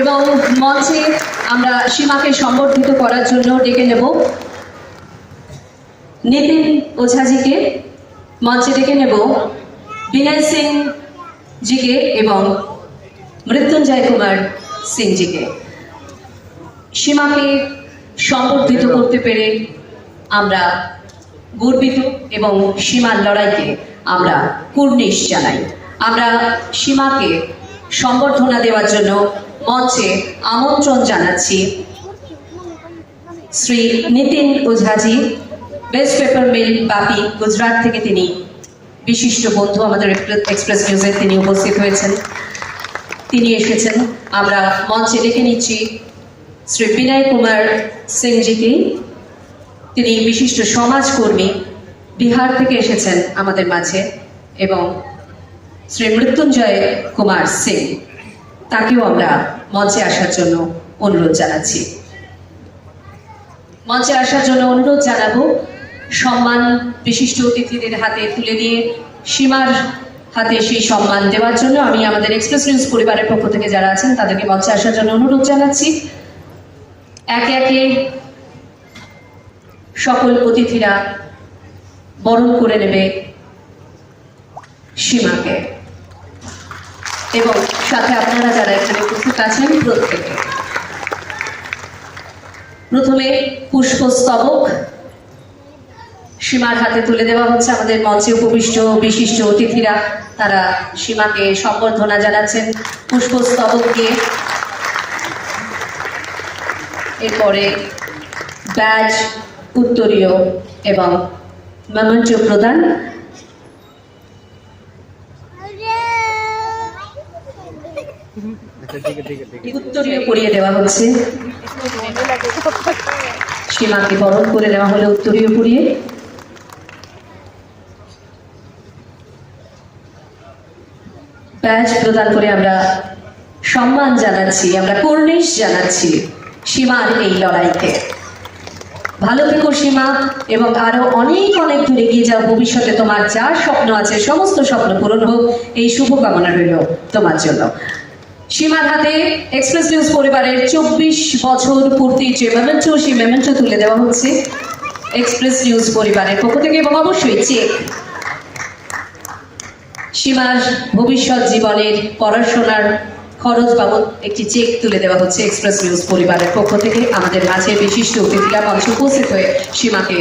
এবং মঞ্চে আমরা সীমাকে সম্বর্ধিত করার জন্য ডেকে নেব নিতিন ওঝাজিকে, মঞ্চে ডেকে নেব বিনয় সিং জিকে এবং মৃত্যুঞ্জয় কুমার সিং জিকে। সীমাকে সম্বর্ধিত করতে পেরে আমরা গর্বিত এবং সীমার লড়াইকে আমরা কুর্নিশ জানাই। আমরা সীমাকে সম্বর্ধনা দেওয়ার জন্য মঞ্চে আমন্ত্রণ জানাচ্ছি Shri Nitin Ojhaji, best paper mill Vapi, Gujarat থেকে তিনি বিশিষ্ট বন্ধু, আমাদের এক্সপ্রেস নিউজে তিনি উপস্থিত হয়েছেন, তিনি এসেছেন। আমরা মঞ্চে ডেকে নিচ্ছি শ্রী বিনয় কুমার সিং জিকে, তিনি বিশিষ্ট সমাজকর্মী, বিহার থেকে এসেছেন আমাদের মাঝে, এবং শ্রী মৃত্যুঞ্জয় কুমার সিং, তাকেও আমরা মঞ্চে আসার জন্য অনুরোধ জানাচ্ছি। মঞ্চে আসার জন্য অনুরোধ জানাবো। সম্মান বিশিষ্ট অতিথিদের হাতে তুলে দিয়ে সীমার হাতে সেই সম্মান দেওয়ার জন্য আমি আমাদের এক্সপ্রেস নিউজ পরিবারের পক্ষ থেকে যারা আছেন তাদেরকে মঞ্চে আসার জন্য অনুরোধ জানাচ্ছি। একে একে সকল অতিথিরা বরণ করে নেবে সীমাকে, এবং সাথে আপনারা যারা এখানে উপস্থিত আছেন প্রত্যেকে। প্রথমে পুষ্পস্তবক সীমার হাতে তুলে দেওয়া হচ্ছে। আমাদের মঞ্চে উপবিষ্ট বিশিষ্ট অতিথিরা তারা সীমাকে সম্বর্ধনা জানাচ্ছেন পুষ্পস্তবক দিয়ে। এরপরে ব্যাজ, উত্তরীয় এবং মেমেন্টো প্রদান। উত্তরীয় পরিয়ে দেওয়া হচ্ছে, সীমাকে বরণ করে নেওয়া হলো উত্তরীয় পরিয়ে। ব্যাজ প্রদান করে আমরা সম্মান জানাচ্ছি, আমরা কুর্নিশ জানাচ্ছি সীমার এই লড়াইকে। ভালো থেকো সীমা, এবং আরো অনেক অনেক দূর এগিয়ে যাও। ভবিষ্যতে তোমার যা স্বপ্ন আছে সমস্ত স্বপ্ন পূরণ হোক, এই শুভকামনা রইল তোমার জন্য। সীমার হাতে এক্সপ্রেস নিউজ পরিবারের 24 বছর পূর্তির যে মেমেন্টো, সেই মেমেন্টো তুলে দেওয়া হচ্ছে এক্সপ্রেস নিউজ পরিবারের পক্ষ থেকে, এবং অবশ্যই চেক। সীমার ভবিষ্যৎ জীবনের পড়াশোনার খরচ বাবদ একটি চেক তুলে দেওয়া হচ্ছে এক্সপ্রেস নিউজ পরিবারের পক্ষ থেকে। আমাদের মাঝে বিশিষ্ট অতিথিরা মঞ্চে উপস্থিত হয়ে সীমাকে